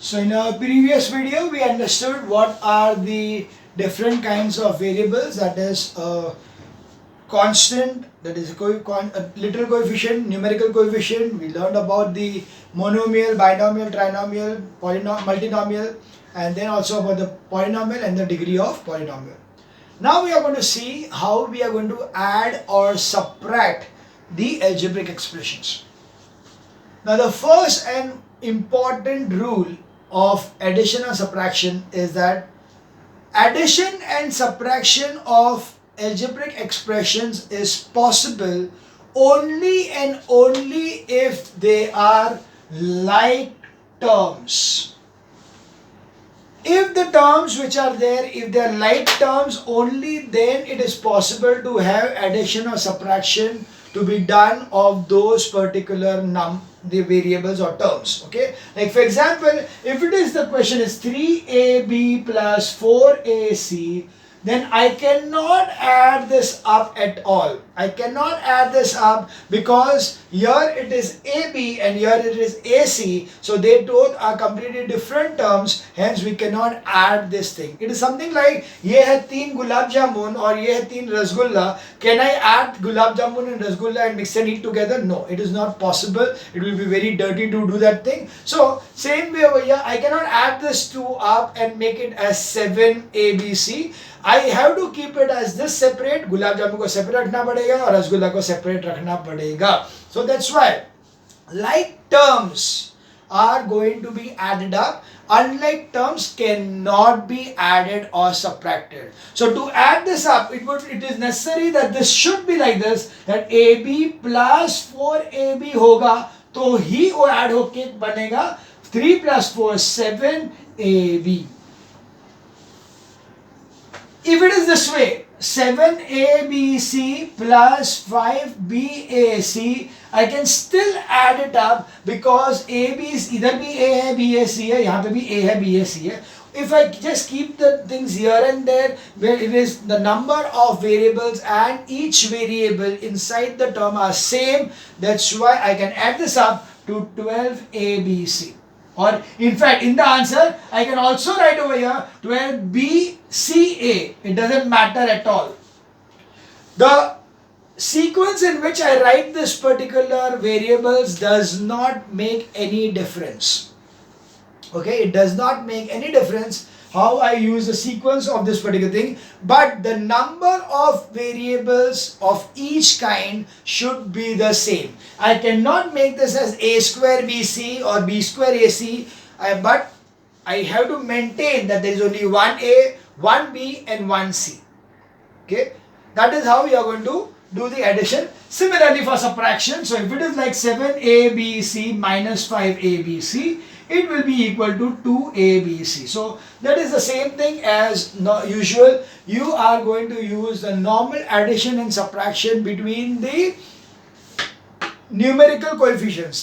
So in our previous video we understood what are the different kinds of variables, that is a constant, that is a literal coefficient, numerical coefficient. We learned about the monomial, binomial, trinomial, multinomial, and then also about the polynomial and the degree of polynomial. Now we are going to see how we are going to add or subtract the algebraic expressions. Now the first and important rule of addition and subtraction is that addition and subtraction of algebraic expressions is possible only and only if they are like terms. If the terms which are there, if they are like terms, only then it is possible to have addition or subtraction to be done of those particular the variables or terms. Okay, like for example, if it is, the question is 3ab plus 4ac, then I cannot add this up at all. I cannot add this up because here it is AB and here it is AC. So they both are completely different terms. Hence we cannot add this thing. It is something like ये है 3 gulab jamun और ये है 3 rasgulla. Can I add gulab jamun and rasgulla and mix and eat together? No, it is not possible. It will be very dirty to do that thing. So same way over here, I cannot add this 2 up and make it as 7ABC. I have to keep it as this separate. Gulab jamun को separate रखना पड़ेगा और रसगुल्ला को separate रखना पड़ेगा. So that's why like terms are going to be added up. Unlike terms cannot be added or subtracted. So to add this up, it is necessary that this should be like this, that AB plus 4AB होगा तो ही वो add होके बनेगा 3 plus 4 7AB. If it is this way, 7ABC plus 5BAC, I can still add it up because AB is इधर भी A है B है C है, यहाँ पे भी A है B है C है. If I just keep the things here and there, where it is the number of variables and each variable inside the term are same, that's why I can add this up to 12ABC. Or in fact, in the answer, I can also write over here 12BCA. It doesn't matter at all. The sequence in which I write this particular variables does not make any difference. Okay, it does not make any difference how I use the sequence of this particular thing, but the number of variables of each kind should be the same. I cannot make this as a square bc or b square ac, but I have to maintain that there is only one a, one b and one c. Okay, that is how we are going to do the addition. Similarly for subtraction, so if it is like 7abc minus 5abc, it will be equal to 2abc. So that is the same thing as usual. You are going to use the normal addition and subtraction between the numerical coefficients.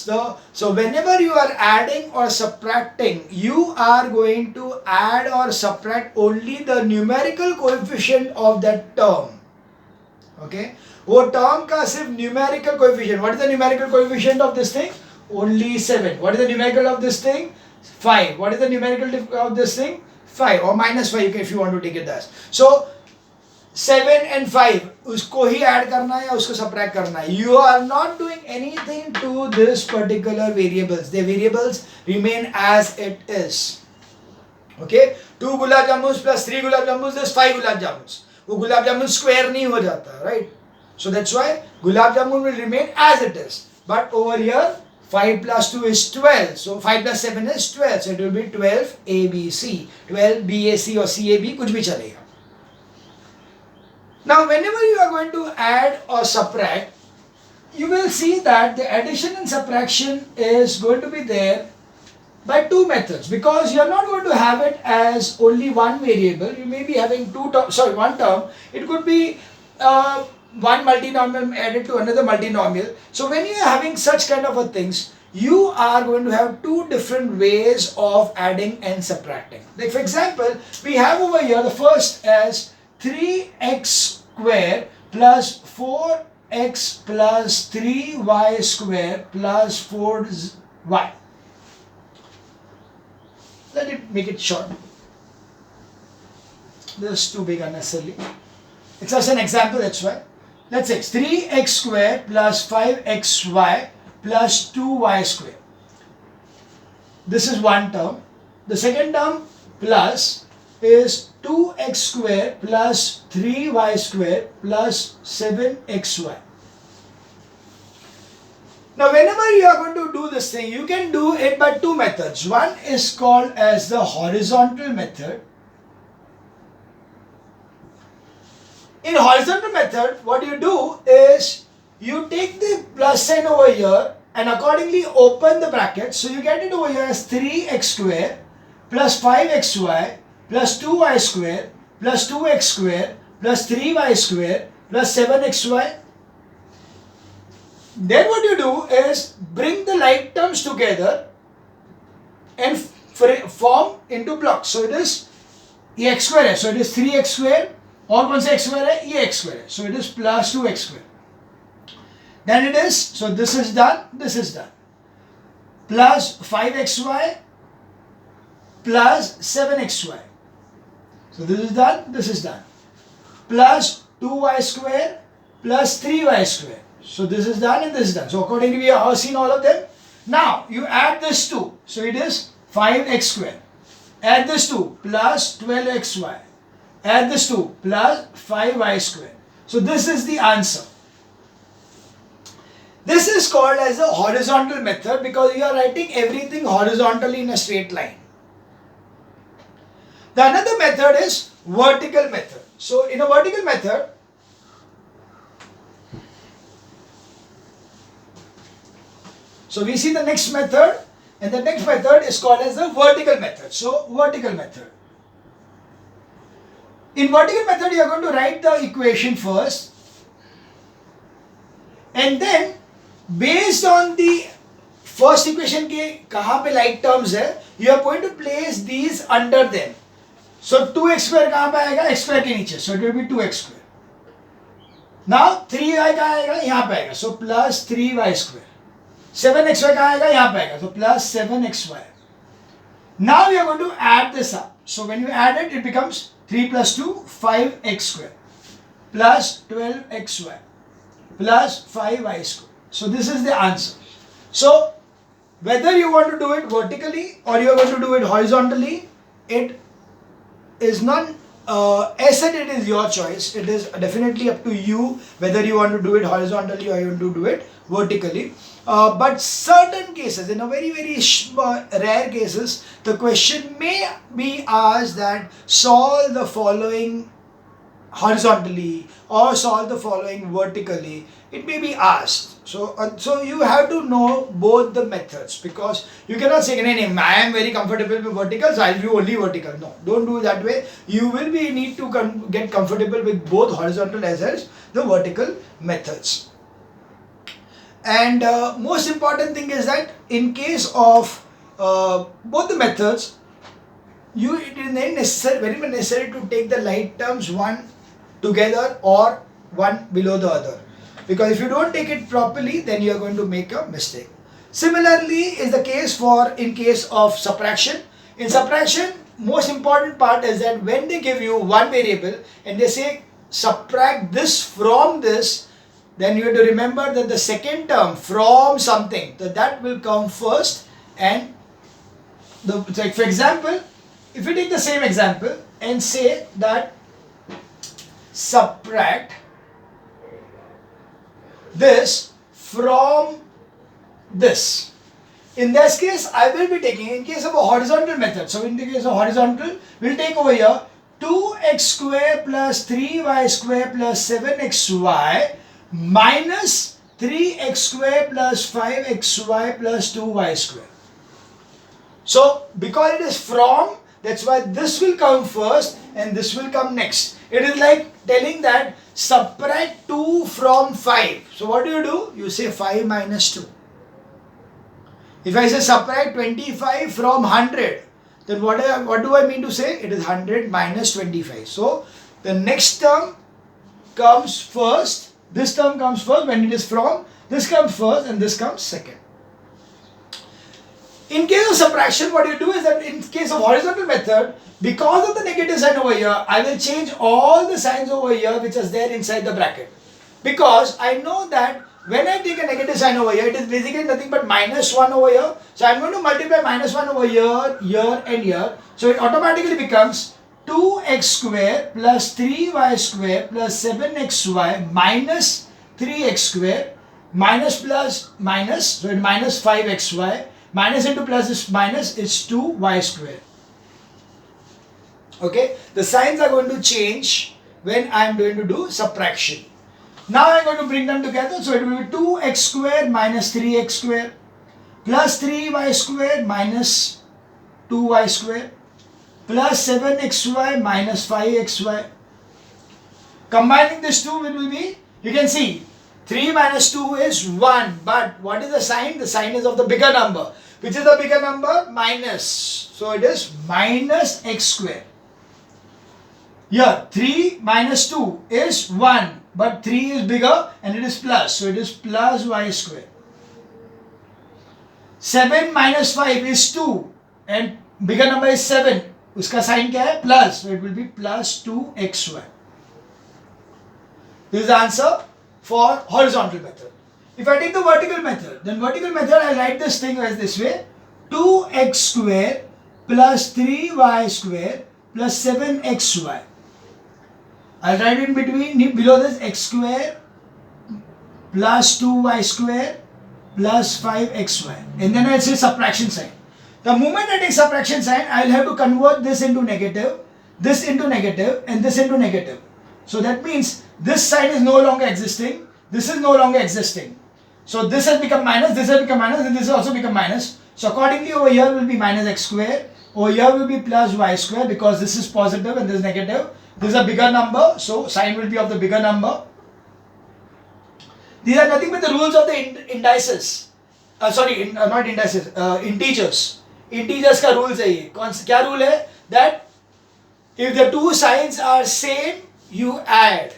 So whenever you are adding or subtracting, you are going to add or subtract only the numerical coefficient of that term. Okay, वो term का सिर्फ numerical coefficient. What is the numerical coefficient of this thing? Only 7. What is the numerical of this thing? 5. What is the numerical of this thing? 5 or minus 5 if you want to take it as. So 7 and 5 उसको ही add करना है या उसको subtract करना है. You are not doing anything to this particular variables. The variables remain as it is. Okay, 2 gulab jamuns plus 3 gulab jamuns is 5 gulab jamuns. वो gulab jamun square नहीं हो जाता, right? So that's why gulab jamun will remain as it is. But over here 5 plus 2 is 12. So 5 plus 7 is 12. So it will be 12 ABC. 12 BAC or CAB, कुछ भी चलेगा. Now whenever you are going to add or subtract, you will see that the addition and subtraction is going to be there by two methods, because you are not going to have it as only one variable. You may be having one term. It could be one multinomial added to another multinomial. So when you are having such kind of a things, you are going to have two different ways of adding and subtracting. Like for example, we have over here the first as 3x square plus 4x plus 3y square plus 4y. Let it make it short. This is too big unnecessarily. It's just an example, that's why. Let's say 3x square plus 5xy plus 2y square. This is one term. The second term plus is 2x square plus 3y square plus 7xy. Now whenever you are going to do this thing, you can do it by two methods. One is called as the horizontal method. In horizontal method, what you do is you take the plus sign over here and accordingly open the bracket. So you get it over here as 3x square plus 5xy plus 2y square plus 2x square plus 3y square plus 7xy. Then what you do is bring the like terms together and form into blocks. So it is x square. So it is 3x square. और कौन सा x square है? ये x square है. So it is plus 2x square. Then it is, so this is done, this is done. Plus 5xy plus 7xy. So this is done, this is done. Plus 2y square plus 3y square. So this is done and this is done. So accordingly we have seen all of them. Now you add this 2. So it is 5x square. Add this 2 plus 12xy. Add this 2 plus 5y square. So this is the answer. This is called as a horizontal method because you are writing everything horizontally in a straight line. The another method is vertical method. So in a vertical method, so we see the next method, and the next method is called as the vertical method. So vertical method. In vertical method, you are going to write the equation first, and then based on the first equation के कहाँ पे like terms है, you are going to place these under them. So 2x square कहाँ पे आएगा? x square के नीचे. So it will be 2x square. Now 3y कहाँ आएगा? यहाँ पे आएगा. So plus 3y square. 7xy कहाँ आएगा? यहाँ पे आएगा. So plus 7xy. Now we are going to add this up. So when you add it, it becomes 3 plus 2, 5x square plus 12xy plus 5y square. So this is the answer. So whether you want to do it vertically or you are going to do it horizontally, it is not, as said, it is your choice. It is definitely up to you whether you want to do it horizontally or you want to do it vertically. But certain cases, in a very rare cases, the question may be asked that solve the following horizontally or solve the following vertically. It may be asked. So you have to know both the methods because you cannot say, I am very comfortable with vertical, so I will do only vertical. No, don't do it that way. You will need to get comfortable with both horizontal as well as the vertical methods. And most important thing is that in case of both the methods, it is very necessary to take the like terms one together or one below the other. Because if you don't take it properly, then you are going to make a mistake. Similarly is the case in case of subtraction. In subtraction, most important part is that when they give you one variable and they say subtract this from this, then you have to remember that the second term from something, that will come first. And like for example, if you take the same example and say that subtract this from this. In this case, I will be taking, in case of a horizontal method, so in the case of horizontal, we'll take over here 2x square plus 3y square plus 7xy minus 3x square plus 5xy plus 2y square. So, because it is from, that's why this will come first and this will come next. It is like telling that subtract 2 from 5. So what do? You say 5 minus 2. If I say subtract 25 from 100, then what do I mean to say? It is 100 minus 25. So the next term comes first, this term comes first when it is from, this comes first and this comes second. In case of subtraction, what you do is that in case of horizontal method, because of the negative sign over here, I will change all the signs over here which is there inside the bracket. Because I know that when I take a negative sign over here, it is basically nothing but -1 over here. So I'm going to multiply -1 over here, here and here. So it automatically becomes 2x square plus 3y square plus 7xy minus 3x square minus plus minus, so it minus 5xy minus into plus is minus is 2y square. Okay, the signs are going to change when I am going to do subtraction. Now I am going to bring them together, so it will be 2x square minus 3x square plus 3y square minus 2y square plus 7xy minus 5xy. Combining this two, it will be, you can see 3 minus 2 is 1, but what is the sign? The sign is of the bigger number. Which is the bigger number? Minus. So it is minus x square. Here 3 minus 2 is 1, but 3 is bigger and it is plus, so it is plus y square. 7 minus 5 is 2 and bigger number is 7. Uska sign kya hai? Plus, so it will be plus 2xy. This is the answer for horizontal method. If I take the vertical method, then vertical method I write this thing as this way: 2x square plus 3y square plus 7xy. I'll write in between, below this, x square plus 2y square plus 5xy. And then I'll say subtraction sign. The moment I take subtraction sign, I'll have to convert this into negative, this into negative, and this into negative. So that means this sign is no longer existing, this is no longer existing. So this has become minus, this has become minus, and this has also become minus. So accordingly over here will be minus x square, over here will be plus y square because this is positive and this is negative. This is a bigger number, so sign will be of the bigger number. These are nothing but the rules of the indices. Not indices, integers. Integers का rules है ये. क्या rule है? That if the two signs are same, you add.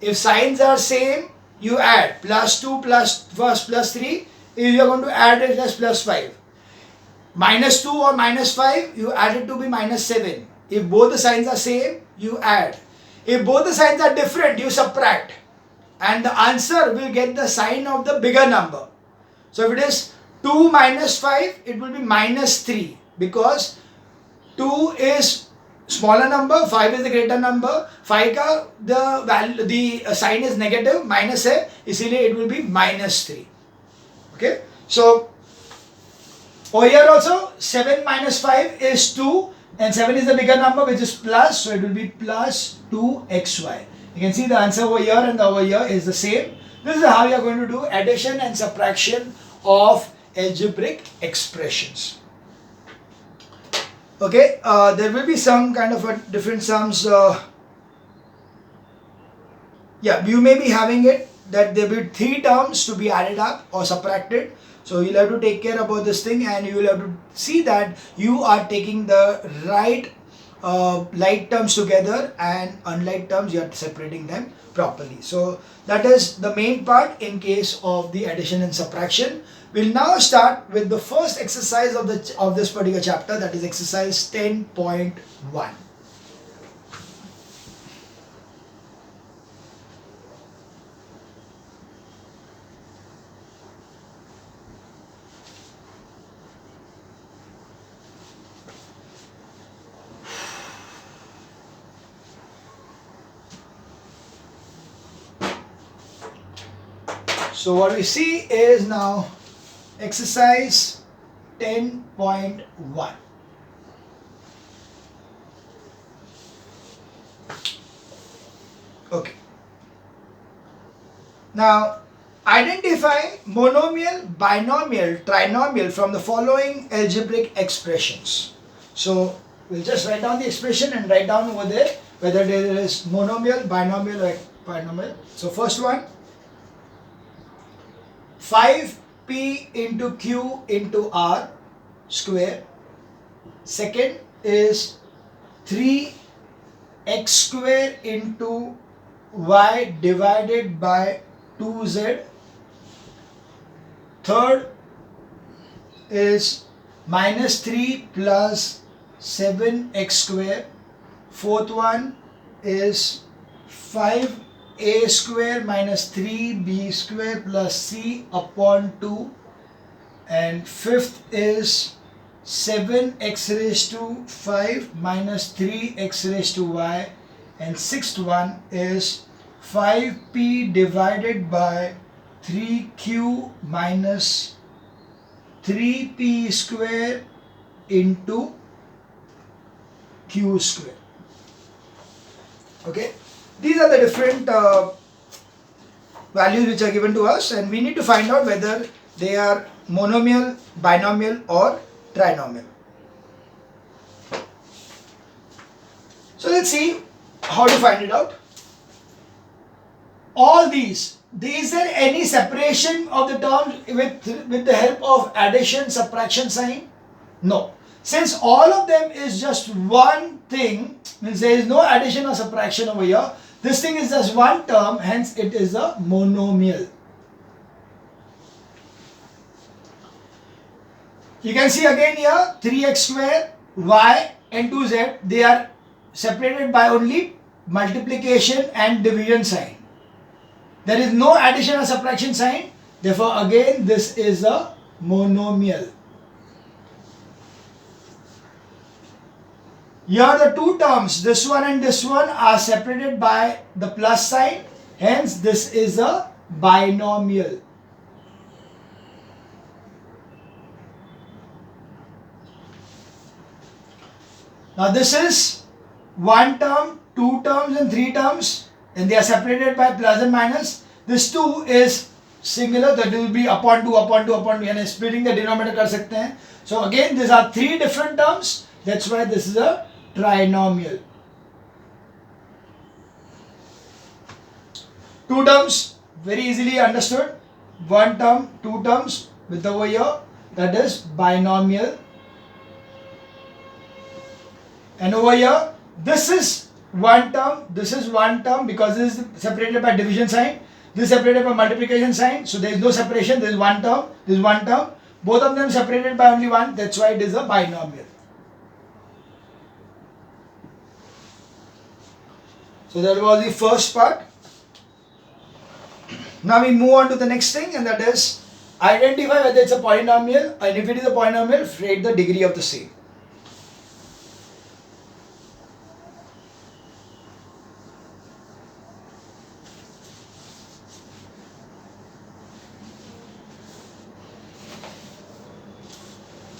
If signs are same, you add. Plus 2 plus first plus 3. If you are going to add it as plus 5. Minus 2 or minus 5, you add it to be minus 7. If both the signs are same, you add. If both the signs are different, you subtract. And the answer will get the sign of the bigger number. So if it is 2 minus 5, it will be minus 3. Because 2 is smaller number, 5 is the greater number. 5 का the sign is negative, minus है, इसीलिए it will be minus 3. Okay, so over here also 7 minus 5 is 2 and 7 is the bigger number which is plus, so it will be plus 2xy. You can see the answer over here and over here is the same. This is how you are going to do addition and subtraction of algebraic expressions. Okay, there will be some kind of a different sums. Yeah, you may be having it that there will be 3 terms to be added up or subtracted. So you'll have to take care about this thing and you will have to see that you are taking the right like terms together and unlike terms you are separating them properly. So that is the main part in case of the addition and subtraction. We'll now start with the first exercise of this particular chapter, that is exercise 10.1. So what we see is now exercise 10.1. Okay. Now identify monomial, binomial, trinomial from the following algebraic expressions. So we'll just write down the expression and write down over there whether there is monomial, binomial or binomial. So first one, 5p into q into r square. Second is 3x square into y divided by 2z. Third is minus 3 plus 7x square. Fourth one is 5a square minus 3b square plus c upon 2. And fifth is 7x raised to 5 minus 3x raised to y. And sixth one is 5p divided by 3q minus 3p square into q square. Okay, these are the different values which are given to us, and we need to find out whether they are monomial, binomial or trinomial. So let's see how to find it out. All these, is there any separation of the terms with the help of addition, subtraction sign? No. Since all of them is just one thing, means there is no addition or subtraction over here, this thing is just one term, hence it is a monomial. You can see again here 3x square, y and 2z, they are separated by only multiplication and division sign. There is no addition or subtraction sign, therefore again this is a monomial. Here the two terms, this one and this one, are separated by the plus sign, hence this is a binomial. Now this is one term, two terms and three terms, and they are separated by plus and minus. This 2 is singular, that will be upon 2 upon 2 upon 2, and splitting the denominator kar sakte hain. So again these are three different terms, that's why this is a trinomial. Two terms, very easily understood. One term, two terms with over here, that is binomial. And over here, this is one term, this is one term because this is separated by division sign, this is separated by multiplication sign, so there is no separation, there is one term, this is one term, both of them separated by only one, that's why it is a binomial. So that was the first part. Now we move on to the next thing, and that is identify whether it's a polynomial, and if it is a polynomial, rate the degree of the same.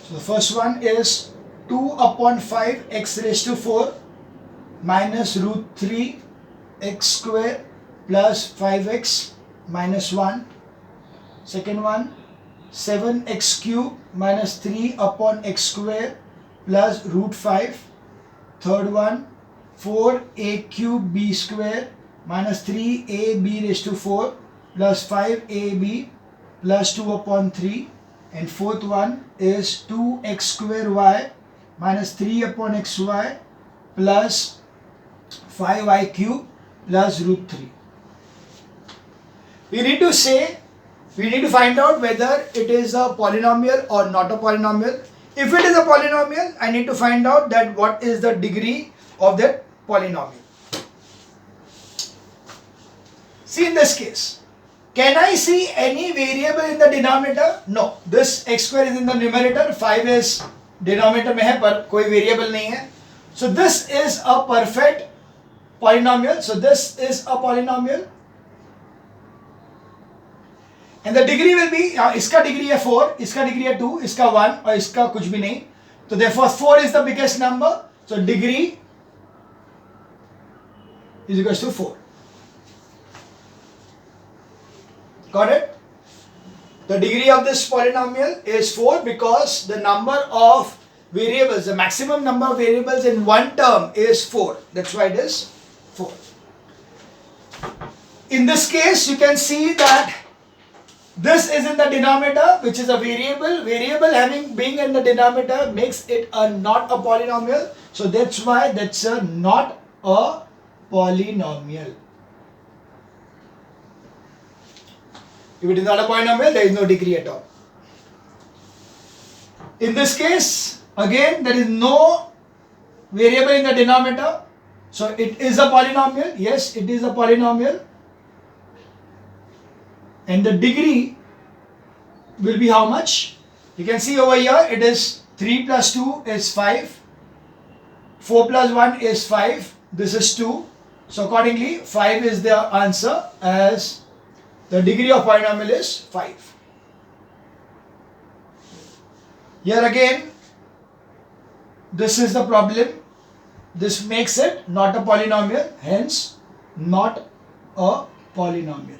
So the first one is 2 upon 5 x raised to 4 minus root 3 x square plus 5x minus 1. Second one, 7x cube minus 3 upon x square plus root 5. Third one, 4a cube b square minus 3ab raised to 4 plus 5ab plus 2 upon 3. And fourth one is 2x square y minus 3 upon xy plus 5y cube plus root 3. We need to find out whether it is a polynomial or not a polynomial. If it is a polynomial, I need to find out that what is the degree of that polynomial. See, in this case, can I see any variable in the denominator? No. This x square is in the numerator, 5 is denominator में है पर कोई variable नहीं है. So this is a perfect polynomial. So this is a polynomial. And the degree will be, इसका degree है 4, इसका degree है 2, इसका 1 और इसका कुछ भी नहीं. So therefore 4 is the biggest number. So degree is equals to 4. Got it? The degree of this polynomial is 4 because the number of variables, the maximum number of variables in one term is 4. That's why it is 4. In this case, you can see that this is in the denominator, which is a variable. Variable being in the denominator makes it not a polynomial. So that's why that's not a polynomial. If it is not a polynomial, there is no degree at all. In this case, again, there is no variable in the denominator. So it is a polynomial. Yes, it is a polynomial. And the degree will be how much? You can see over here, it is 3 plus 2 is 5. 4 plus 1 is 5. This is 2. So accordingly, 5 is the answer, as the degree of polynomial is 5. Here again, this is the problem. This makes it not a polynomial, hence not a polynomial.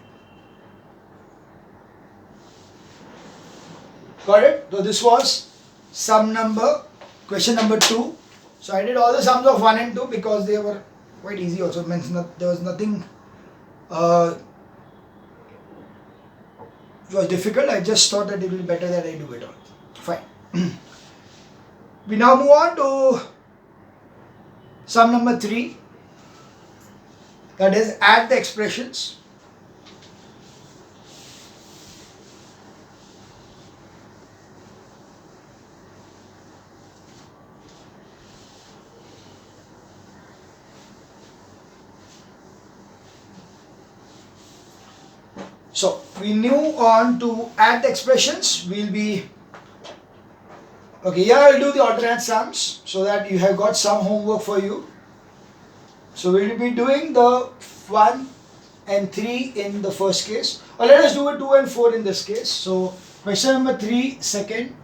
Got it? So this was question number 2. So I did all the sums of 1 and 2 because they were quite easy also. It means there was nothing it was difficult. I just thought that it will be better that I do it all. Fine. We now move on to sum number 3, that is add the expressions. So we move on to add the expressions. We'll be okay. Here I'll do the alternate sums so that you have got some homework for you. So we'll be doing the 1 and 3 in the first case, or let us do it 2 and 4 in this case. So question number 3, second,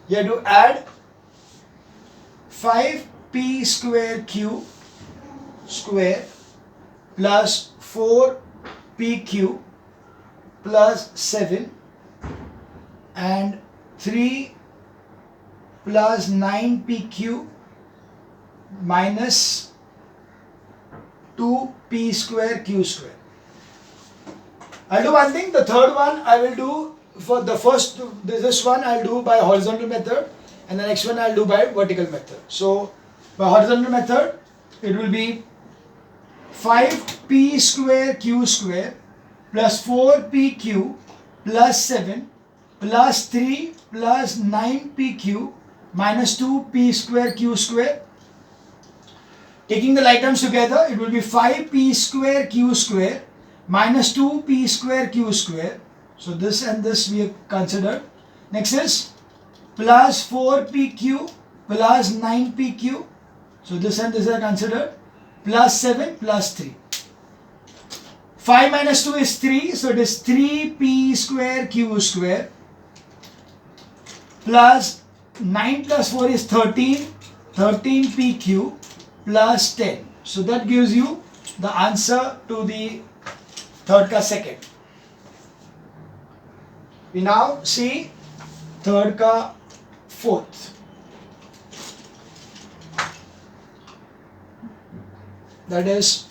you have to add 5p square q square plus 4pq plus 7 and 3 plus 9pq minus 2p square q square. I'll do one thing. The third one I will do for the first, this one I'll do by horizontal method, and the next one I'll do by vertical method. So by horizontal method, it will be 5p square q square plus 4pq plus 7 plus 3 plus 9pq minus 2p square q square. Taking the like terms together, it will be 5p square q square minus 2p square q square. So this and this we have considered. Next is plus 4pq plus 9pq. So this and this are considered. Plus 7 plus 3. 5 minus 2 is 3. So it is 3p square q square plus 9 plus 4 is 13. 13pq plus 10. So that gives you the answer to the third ka second. We now see third ka fourth. That is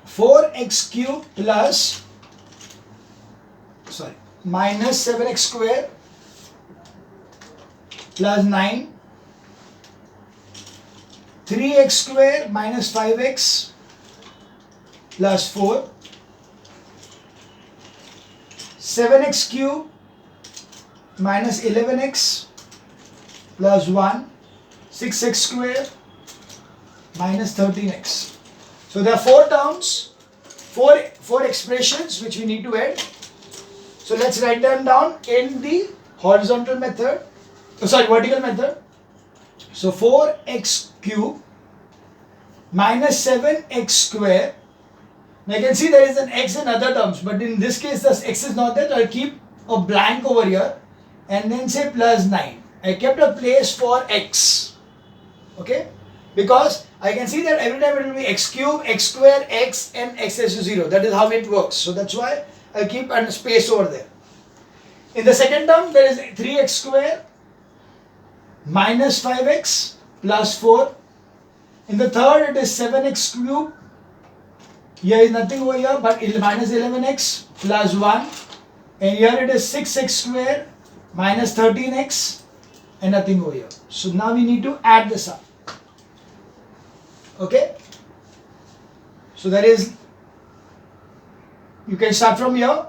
4x cube plus minus 7x square plus 9, 3x square minus 5x plus 4, 7x cube minus 11x plus 1, 6x square minus 13x. So there are 4 terms, four expressions which we need to add. So let's write them down in the horizontal method, vertical method. So 4x cube minus 7x square. Now you can see there is an x in other terms, but in this case the x is not there. So I'll keep a blank over here and then say plus 9. I kept a place for x. Okay? Because I can see that every time it will be x cube, x square, x and x raised to 0. That is how it works. So that's why I keep a space over there. In the second term, there is 3x square minus 5x plus 4. In the third, it is 7x cube. Here is nothing over here, but minus 11x plus 1. And here it is 6x square minus 13x and nothing over here. So now we need to add this up. Okay? So that is, you can start from here.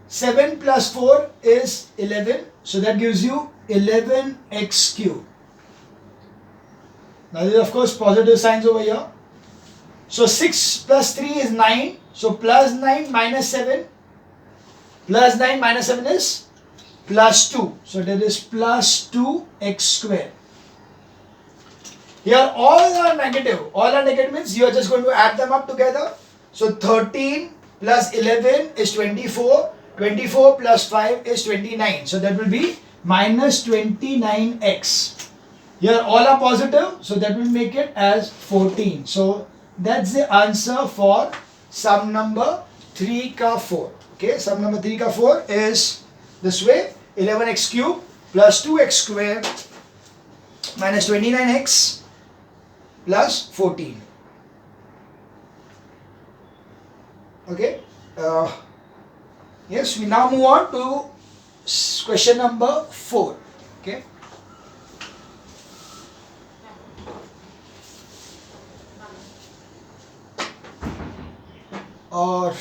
7 plus 4 is 11. So that gives you 11x cube. Now this is of course positive signs over here. So 6 plus 3 is 9. So plus 9 minus 7. Plus 9 minus 7 is plus 2. So that is plus 2x square. Here all are negative. All are negative means you are just going to add them up together. So 13 plus 11 is 24. 24 plus 5 is 29. So that will be minus 29x. Here all are positive. So that will make it as 14. So that's the answer for sum number 3 ka 4. Okay, sum number 3 ka 4 is this way. 11x cube plus 2x square minus 29x plus 14. Okay. Yes, we now move on to question number 4. Okay. Or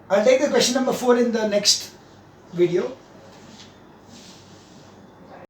I'll take the question number 4 in the next video.